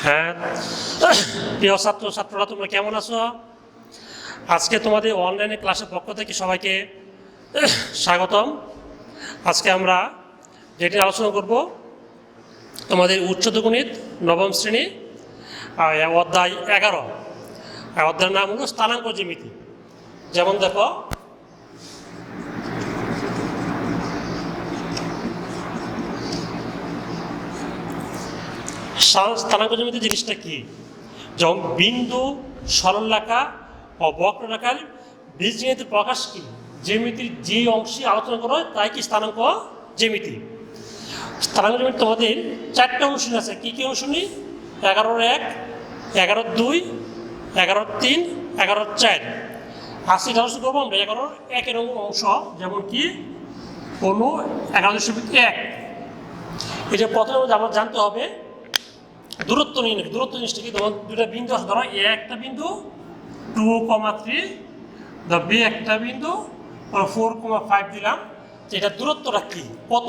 হ্যাঁ, প্রিয় ছাত্ররা তোমরা কেমন আছো? আজকে তোমাদের অনলাইনে ক্লাসের পক্ষ থেকে সবাইকে স্বাগতম। আজকে আমরা যেটি আলোচনা করব তোমাদের উচ্চতর গণিত নবম শ্রেণী অধ্যায় 11। অধ্যায়ের নাম হলো স্থানাঙ্ক জ্যামিতি। যেমন দেখো, স্থানাঙ্ক জ্যামিতি জিনিসটা কি? যেমন বিন্দু, সরলরেখা ও বক্ররেখার বীজগণিতের প্রকাশ কি? জ্যামিতির যে অংশে আলোচনা করা হয় তাই কি স্থানাঙ্ক জ্যামিতি। স্থানাঙ্ক জ্যামিতি তোমাদের 4টে অনুশীলন আছে। কি কি অনুশীলনী? 11-1, 11-2, 11-3, 11-4। আজকে আলোচনা করবো আমরা 11-1 অংশ। যেমন কি কোনো 11.1। এটা প্রথমে আমার জানতে হবে দূরত্ব নিয়ে নেবে। দূরত্ব জিনিসটা কি? তোমার দুটা বিন্দু আছে, ধরো এ একটা বিন্দু 2,3, বি একটা বিন্দু 4,5 দিলাম। এটা দূরত্বটা কি, কত?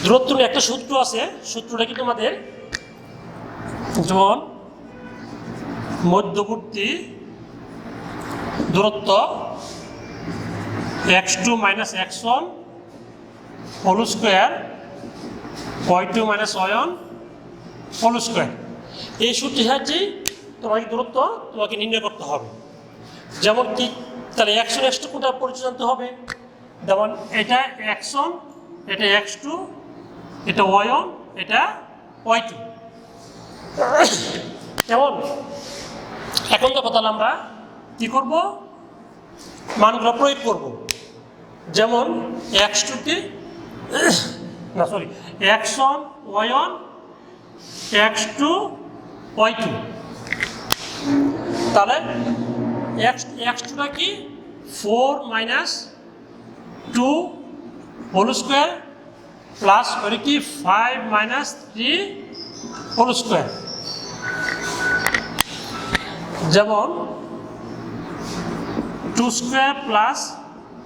দূরত্ব নিয়ে একটা সূত্র আছে। সূত্রটা কি তোমাদের? যেমন মধ্যবর্তী দূরত্ব x2 - x1 whole square y2 - y1 whole square. এই সূত্রের সাহায্যে তোমাকে দূরত্ব তোমাকে নির্ণয় করতে হবে। যেমন কি, তাহলে x1 x2 কোনটা পরিচয় জানতে হবে। যেমন এটা x1, এটা x2, এটা y1, এটা y2। কেমন? এখন দেখো, তাহলে আমরা কি করব? মানগুলো প্রয়োগ করব। যেমন x2 কে x1 y1 x2 y2। তাহলে x2টা কি? 4 - 2 হোল স্কোয়ার প্লাস ওই কি 5 - 3 হোল স্কোয়ার। যেমন 2 স্কোয়ার প্লাস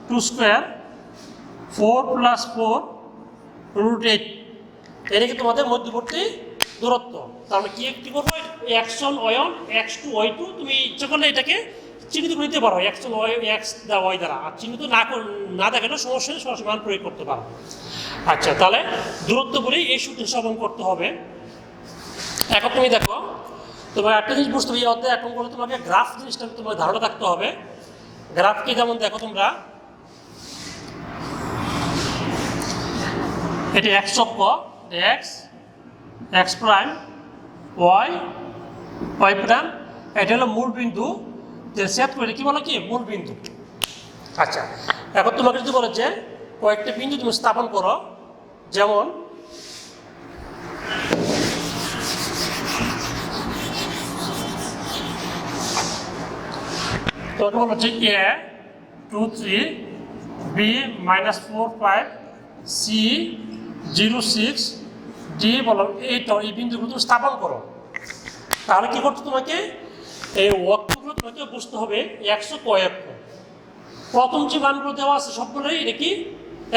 2 স্কোয়ার 4 + 4 √8। এটা কি তোমাদের মধ্যবর্তী দূরত্ব। তাহলে কি করবো? x1 y1 x2 y2 তুমি ইচ্ছা করলে এটাকে চিহ্নিত করে নিতে পারো x1 y x y দ্বারা। আর চিহ্নিত না দেখালে সমস্যা নেই, সরাসরি মান প্রয়োগ করতে পারো। আচ্ছা, তাহলে দূরত্ব বলেই এই সূত্র হিসাবন করতে হবে। এখন তুমি দেখো, তোমার একটা জিনিস বুঝতে হবে, এই অধ্যায় এখন করে তোমাকে গ্রাফ জিনিসটা তোমার ধারণা থাকতে হবে। গ্রাফ কি? যেমন দেখো তোমরা, এটি x অক্ষ, x প্রাইম, y প্রাইম, এটা হলো মূল বিন্দু। সেট করে কি বলো? কি মূল বিন্দু। আচ্ছা, এখন তোমাকে যদি বলে যে কয়েকটা বিন্দু তুমি স্থাপন করো, যেমন তোমাকে বলো যে a 2 3, b -4 5, c 0 6, d বলো 8। এই বিন্দুগুলো তুমি স্থাপন করো। তাহলে কি করতে তোমাকে? এই অক্ষগুলো তোমাকে বুঝতে হবে x অক্ষ y অক্ষ। প্রথম যে মানগুলো দেওয়া আছে সবগুলোই এটা কি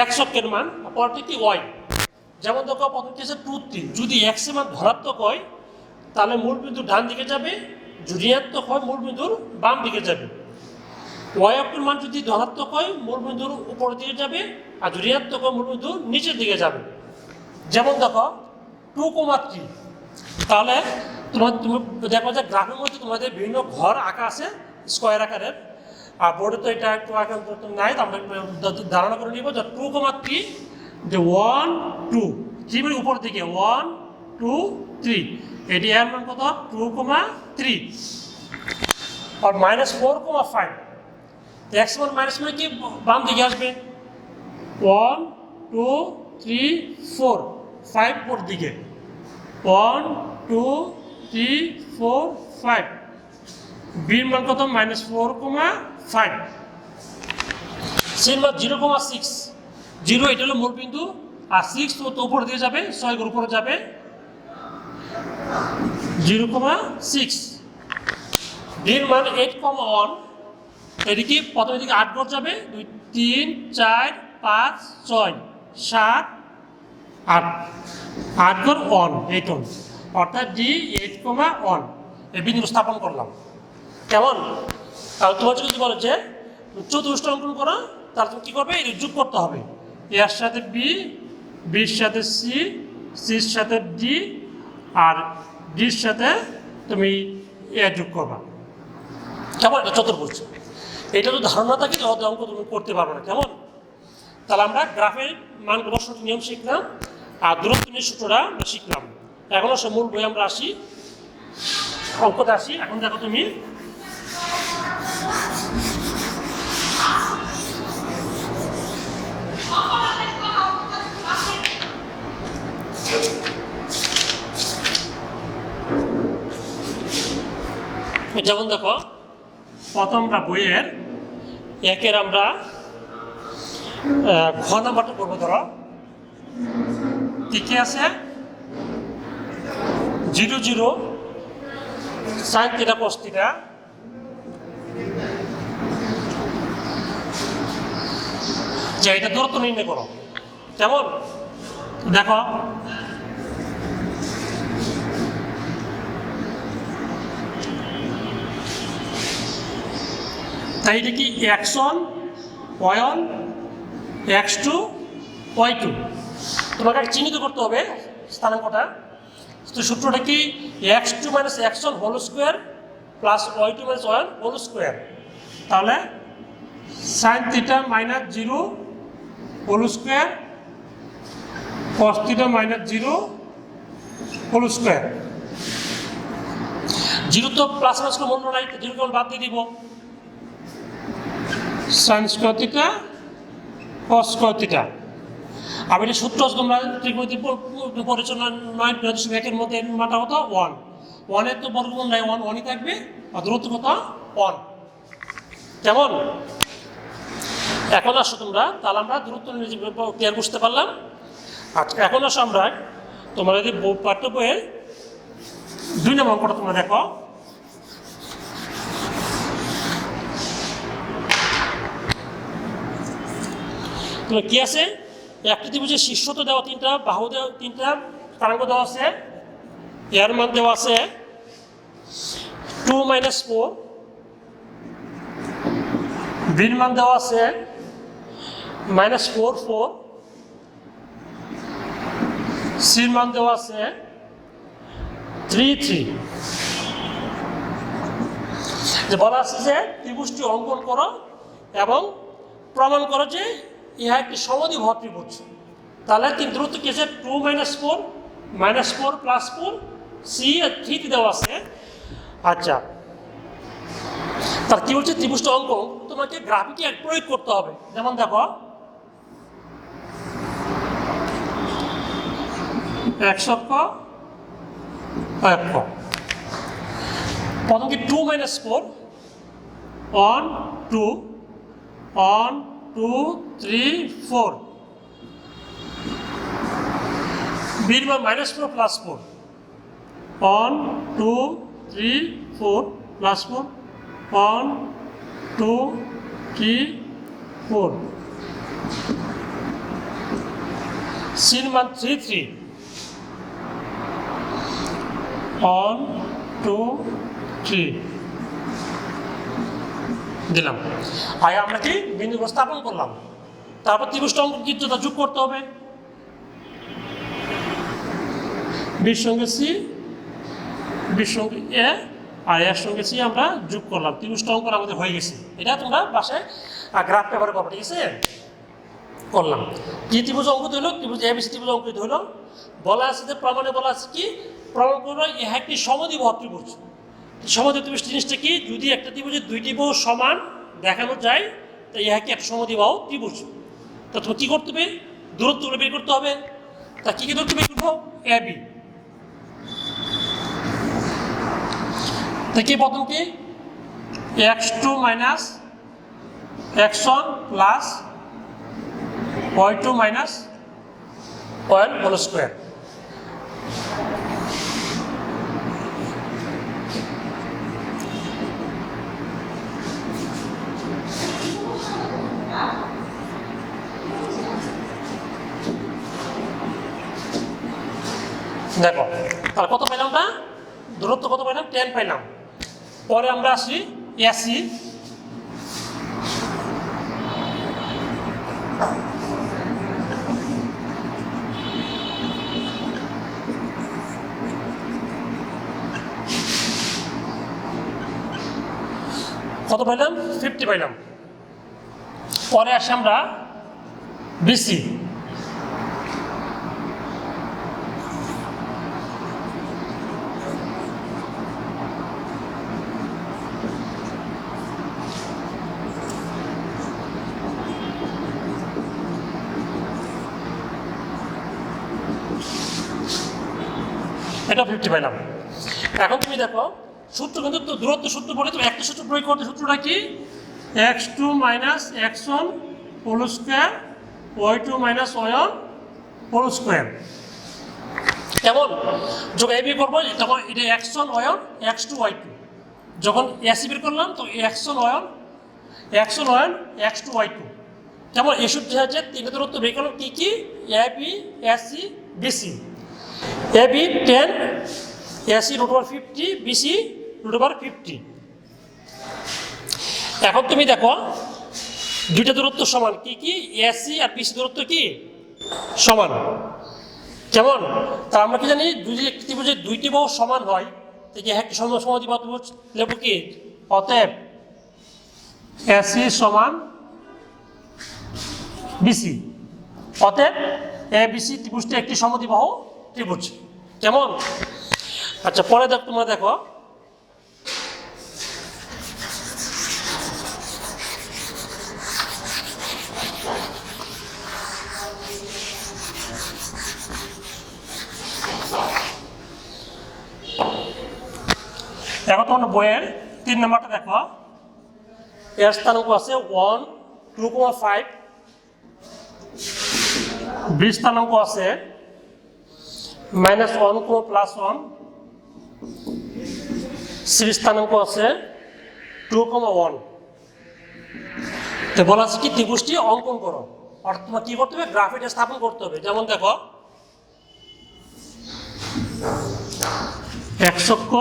x অক্ষের মান, পরটি কি y। যেমন দেখো, প্রথম কি আছে 2 3। যদি x এর মান ধনাত্মক হয় তাহলে মূল বিন্দু ডান দিকে যাবে, যদি ঋণাত্মক হয় মূল বিন্দুর বাম দিকে যাবে। y অক্ষের মান যদি ধনাত্মক হয় মূল বিন্দুর উপরের দিকে যাবে, আর যদি ঋণাত্মক হয় মূল বিন্দুর নিচের দিকে যাবে। যেমন দেখো 2,3। তাহলে তুমি দেখো যে গ্রাফের মধ্যে তোমাদের বিভিন্ন ঘর আঁকা আছে স্কোয়ার আকারের। আর বোর্ডে তো এটা একটু আঁকা নাই, তো আমরা ধারণা করে নিব যে 2,3 যে 1 2 3 মানে উপরের দিকে 1 2 3। এটি এর মান কত? 2,3। আর -4,5। x মান মাইনাস মানে কি বাম দিকে আসবে। 1 2 3 4 5 উপর দিকে 1 2 3 4 5। বির মান কত? -4,5। সির মান 0,6। 0 এটা হলো মূল বিন্দু, আর 6 তো উপর দিয়ে যাবে, 6 এর উপরে যাবে 0,6। ডির মান 8,1। এদিকে প্রথমে দিকে 8 ঘর যাবে, 2 3 4 5 6 7 8 8 ঘর 1 8 1। অর্থাৎ D8,1 এই বিন্দু স্থাপন করলাম। কেমন? তাহলে তোমার যদি বলে যে চতুর্থ অঙ্কন করো, তাহলে তুমি কী করবে? এই যোগ করতে হবে, এর সাথে বি, বির সাথে সি, সির সাথে ডি, আর ডির সাথে তুমি এ যোগ করবা। কেমন? এটা চতুর্ভুজ। এটা তো ধারণা থাকে যে অঙ্ক তুমি করতে পারবে না। কেমন? তাহলে আমরা গ্রাফের মান বসানোর নিয়ম শিখলাম, আর দূরত্ব নিয়ে সূত্রটা আমরা শিখলাম। এখন আসলে মূল বই আমরা আসি, অঙ্কতে আসি। এখন দেখো তুমি যেমন দেখো প্রথম আমরা বইয়ের একের আমরা ঘ নাম্বারটা করবো। ধরো কি আছে? 0 0 sin θ cos θ যে এটা দূরত্ব নির্ণয় করো। কেমন? দেখো তাই এটা কি x1 y1 x2 y2 তোমাকে চিহ্নিত করতে হবে স্থানাঙ্কটা। তো সূত্রটা কি? x2 - x1 whole square plus y2 - y1 whole square. তাহলে sin θ - 0 whole square cos θ - 0 whole square. 0 তো প্লাস মাইনাস কোনো মূল্য নাই, 0 কেবল বাদ দিয়ে দিব। sin square θ cos square θ। আর এটা সূত্র তোমরা পরিচালনা 9.1 মধ্যে মানটা কত? 1। 1 এর তো বর্গমূল নাই, 1 1ই থাকবে, আর দূরত্ব কত? 1। কেমন? এখন আসো তোমরা, তাহলে আমরা দূরত্ব ক্লিয়ার বুঝতে পারলাম। আচ্ছা এখন আসো আমরা তোমরা যদি পাঠ্য বইয়ের 2 নম্বর অঙ্কটা তোমরা দেখো। তোমার কি আছে? একটি ত্রিভুজের শীর্ষ তো দেওয়া 3টা, বাহু দেওয়া 3টা, স্থানাঙ্ক দেওয়া আছে, এর মান দেওয়া আছে 2 - 4, বির মান দেওয়া আছে -4 4, সির মান দেওয়া আছে 3 3। যে বলা আছে যে ত্রিভুজটি অঙ্কন করো এবং প্রমাণ করো যে ইহা একটি সমদ্বিবাহু ত্রিভুজ। তাহলে তিন দূরত্ব কি আছে? 2 - 4 -4 + 4 সি আর 3 দেওয়া আছে। আচ্ছা তার কি বলছে? ত্রিভুজটা অঙ্কন তোমাকে গ্রাফিকে এক প্রয়োগ করতে হবে। যেমন দেখো x অক্ষ y অক্ষ। প্রথম কি 2 - 4 1 2 1 2 3 4, বির মান -4 + 4 1 2 3 4 + 4 1 2 3 4, সির মান 3 3 1 2 3 দিলাম। আগে আমরা কি বিন্দুগুলো স্থাপন করলাম, তারপর ত্রিভুজটা অঙ্কন চিত্রটা যোগ করতে হবে। বির সঙ্গে সি, বির সঙ্গে এ, আর এর সঙ্গে সি আমরা যোগ করলাম। ত্রিভুজটা অঙ্কন আমাদের হয়ে গেছে। এটা তোমরা বাসায় গ্রাফ পেপারে করবে, ঠিক আছে? করলাম। কি ত্রিভুজ অঙ্কিত হলো? ত্রিভুজ এবিসি ত্রিভুজ অঙ্কিত হলো। বলা আছে যে প্রমাণে বলা আছে কি? প্রমাণ করো ইহা একটি সমদ্বিবাহু ত্রিভুজ। সমদ্বিবাহু ত্রিভুজ জিনিসটা কি? যদি একটা ত্রিভুজের 2টি বাহু সমান দেখানো যায়, তো ইহা কি একটা সমদ্বিবাহু ত্রিভুজ। তো তুমি কী করতে হবে? দূরত্বগুলো বের করতে হবে। তা কী কী দূরত্ব বের করবো? এবি থেকে প্রথম কি x2 - x1 plus y2 - y1 whole square. দেখো তাহলে কত পেলাম দূরত্ব কত পাইলাম 10 পাইলাম। পরে আমরা আসি এসি, কত পাইলাম 50 পাইলাম। পরে আসি আমরা বিসি, এটা 50 পাইলাম। এখন তুমি দেখো সূত্র কিন্তু দূরত্ব সূত্র বলে তুমি একটা সূত্র প্রয়োগ করতে, সূত্রটা কি x2 minus x1 whole square y2 minus y1 whole square. কেমন যখন এবি করবো তখন এটা x1 y1 x2 y2, যখন এসি বের করলাম তো x1 y1 x2 y2। কেমন এই সূত্র হচ্ছে তিনটা দূরত্ব বের করলাম কি কি A B A C B C. A B 10, A C √50, B C √50। এখন তুমি দেখো দুইটা দূরত্ব সমান কি কি এসি আর বিসি দূরত্ব কি সমান। কেমন তা আমরা কি জানি যদি একটি ত্রিভুজের দুইটি বাহু সমান হয় তাহলে একটি সমদ্বিবাহু ত্রিভুজ লিখব কি, অতএব এসি সমান বিসি, অতএব এ বিসি ত্রিভুজটি একটি সমদ্বিবাহু ত্রিভুজ। কেমন আচ্ছা পরে দেখো তোমরা দেখো এখন তোমার বইয়ের 3 নম্বরটা দেখো, এর স্থানাঙ্ক আছে 1, 2,5, বি স্থানাঙ্ক আছে -1, +1, সি স্থানাঙ্ক আছে 2,1। তো বলা আছে কি ত্রিভুজটি অঙ্কন করো, অর্থাৎ তোমার কি করতে হবে গ্রাফে এটা স্থাপন করতে হবে। যেমন দেখো x অক্ষ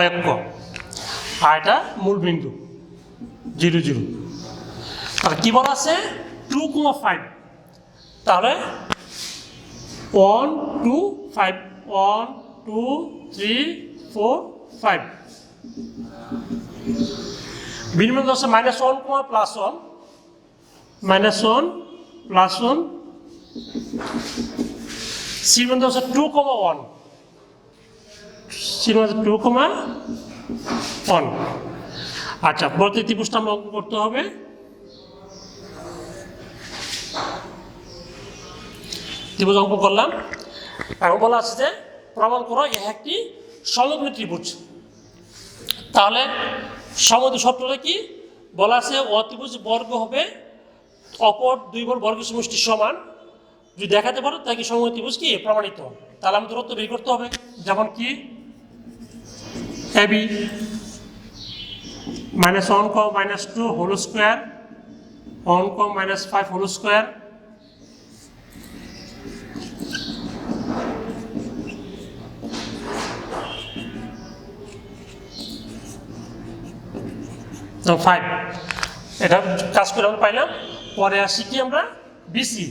y অক্ষ আর এটা মূল বিন্দু 0 0। আর কি বলা আছে 2,5, তাহলে 1 2 5 1 2 3 4 5। বিনিময় আছে -1, +1 -1 +1, সি বিন্দু আছে 2,1, সি বিন্দু 2,1। আচ্ছা বলতে ত্রিভুজটা আমরা অঙ্কন করতে হবে। ত্রিভুজ অঙ্কন করলাম। এখন বলা আছে যে প্রমাণ করো এ একটি সমদ্বিবাহু ত্রিভুজ। তাহলে সমদ্বিবাহু সূত্রটা কি বলা আছে, অত্রিভুজ বর্গ হবে অপর দুই বর্গের সমষ্টি সমান। যদি দেখাতে পারো তাই কি সমদ্বিবাহু ত্রিভুজ কি প্রমাণিত। তাহলে আমাদের দূরত্ব বের করতে হবে, যেমন কি A B -1, -2 whole square 1, -5 whole square, তো 5 এটা কাজ করে আমরা পাইলাম। পরে আসি কি আমরা বিসি,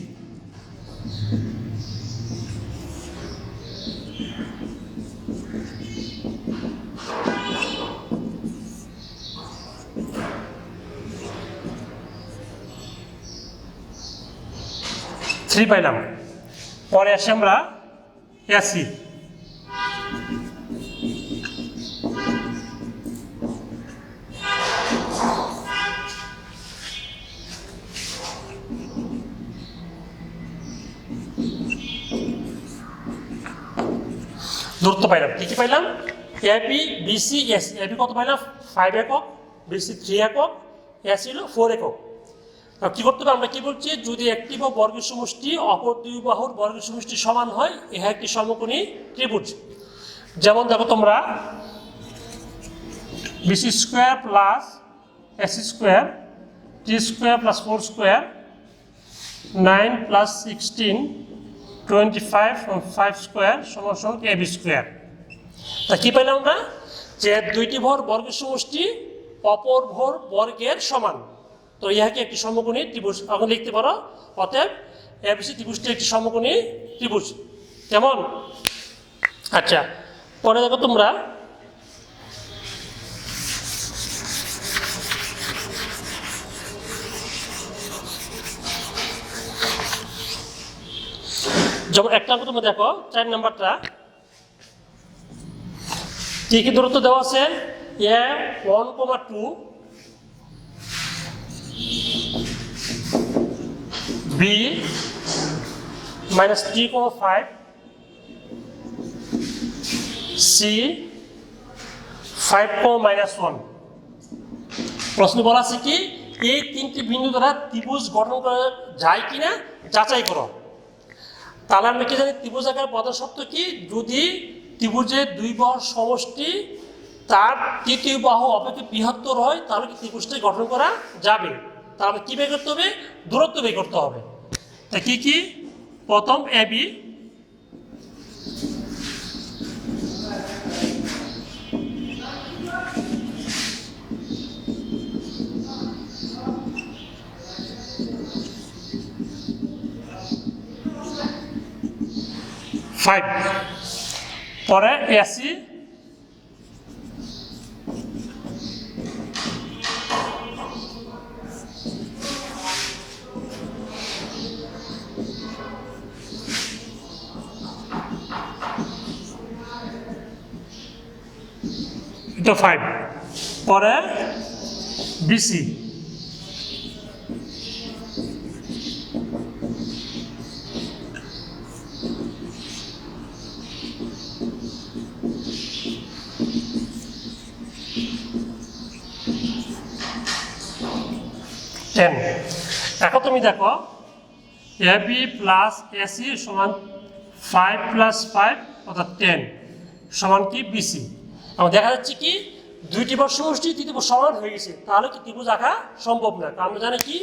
থ্রি পাইলাম। পরে আসি আমরা এসি, দূরত্ব পাইলাম কি কি পাইলাম এবি বিসি এসি। এবি কত পাইলাম 5 একক, বিসি 3 একক, এসি হলো 4 একক। কি করতে হবে আমরা কি বলছি, যদি একটি বাহু বর্গের সমষ্টি অপর দুই বাহুর বর্গের সমষ্টি সমান হয় ইহা একটি সমকোণী ত্রিভুজ। যেমন দেখো তোমরা BC square plus AC square, টি স্কোয়ার প্লাস 4 স্কোয়ার, 9 + 16 25 স্কোয়ার সমান ab স্কোয়ার। তা কি পাইলাম আমরা? যে দুইটি ভর বর্গের সমষ্টি অপর ভর বর্গের সমান। তো ইহাকে একটি সমকোণী ত্রিভুজ এখন লিখতে পারো। অতএব এবিসি ত্রিভুজটি একটি সমকোণী ত্রিভুজ। কেমন? আচ্ছা, পরে দেখো তোমরা যেমন একটা অঙ্ক তোমরা দেখো 4 নাম্বারটা, কি কি দূরত্ব দেওয়া আছে? এ 1,2, বি -3,5, সি 5,-1। প্রশ্ন বলা আছে কি এই তিনটি বিন্দু দ্বারা ত্রিভুজ গঠন করা যায় কিনা যাচাই করো। তাহলে আমরা কি জানি ত্রিভুজ আকার প্রধান শর্ত কি? যদি ত্রিভুজের দুই বাহুর সমষ্টি তার তৃতীয় বাহু অপেক্ষা বৃহত্তর হয় তাহলে কি ত্রিভুজটি গঠন করা যাবে। তাহলে কি বের করতে হবে? দূরত্ব বের করতে হবে। তা কি কি? প্রথম এবি, পরে এসি, এটা 5, পরে বিসি, এখন তুমি দেখো এবি প্লাস এসি সমান 5 + 5 অর্থাৎ 10 সমান কি বিসি। আমার দেখা যাচ্ছে কি দুইটি ভর সমষ্টি তৃতীয় ভর সমান হয়ে গেছে, তাহলে কি ত্রিভুজ আঁকা সম্ভব না। কারণ আমরা জানি কি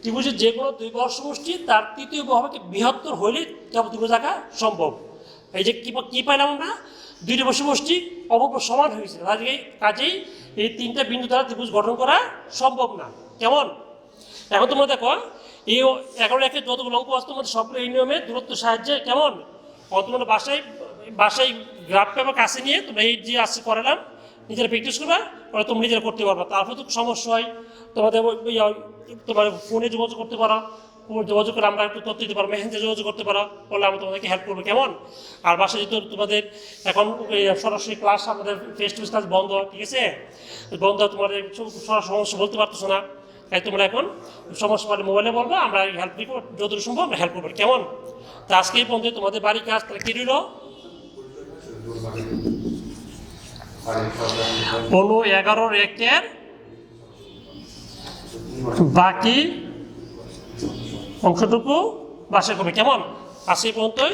ত্রিভুজের যে কোনো দুই ভর সমষ্টি তার তৃতীয় বাহুকে বৃহত্তর হইলে তবে ত্রিভুজ আঁকা সম্ভব। এই যে কি পাইলাম আমরা? দুইটি ভর সমষ্টি অপর সমান হয়েছে, কাজেই এই তিনটা বিন্দু দ্বারা ত্রিভুজ গঠন করা সম্ভব না। কেমন? এখন তোমরা দেখো এই 11 একে যতগুলো অঙ্ক আছে তোমাদের সবগুলো এই নিয়মে দূরত্ব সাহায্যে। কেমন? তোমরা বাসায় গ্রাফ পেপার কাছে নিয়ে তোমরা এই যে আসছে করালাম নিজেরা প্র্যাকটিস করবা, পরে তোমরা নিজেরা করতে পারবা। তারপরে তো সমস্যা হয় তোমাদের তোমার ফোনে যোগাযোগ করতে পারো, যোগাযোগ করে আমরা একটু তথ্য দিতে পারবো, মেসেঞ্জে যোগাযোগ করতে পারো, বললে আমরা তোমাদেরকে হেল্প করবো। কেমন? আর বাসায় যেহেতু তোমাদের এখন সরাসরি ক্লাস আমাদের ফেস টু ফেস ক্লাস বন্ধ, ঠিক আছে? বন্ধ, তোমাদের সরাসরি সমস্যা বলতে পারতেছো না, তাই তোমরা এখন সমস্যা মানে মোবাইলে বলবো, আমরা হেল্প দিব যতটুকু সম্ভব আমরা হেল্প করবো। কেমন? তা আজকে এই পর্যন্ত তোমাদের বাড়ির কাজ তাহলে কি রইল? 11 একের বাকি অংশটুকু বাসা করবে। কেমন? আজকে এই পর্যন্তই।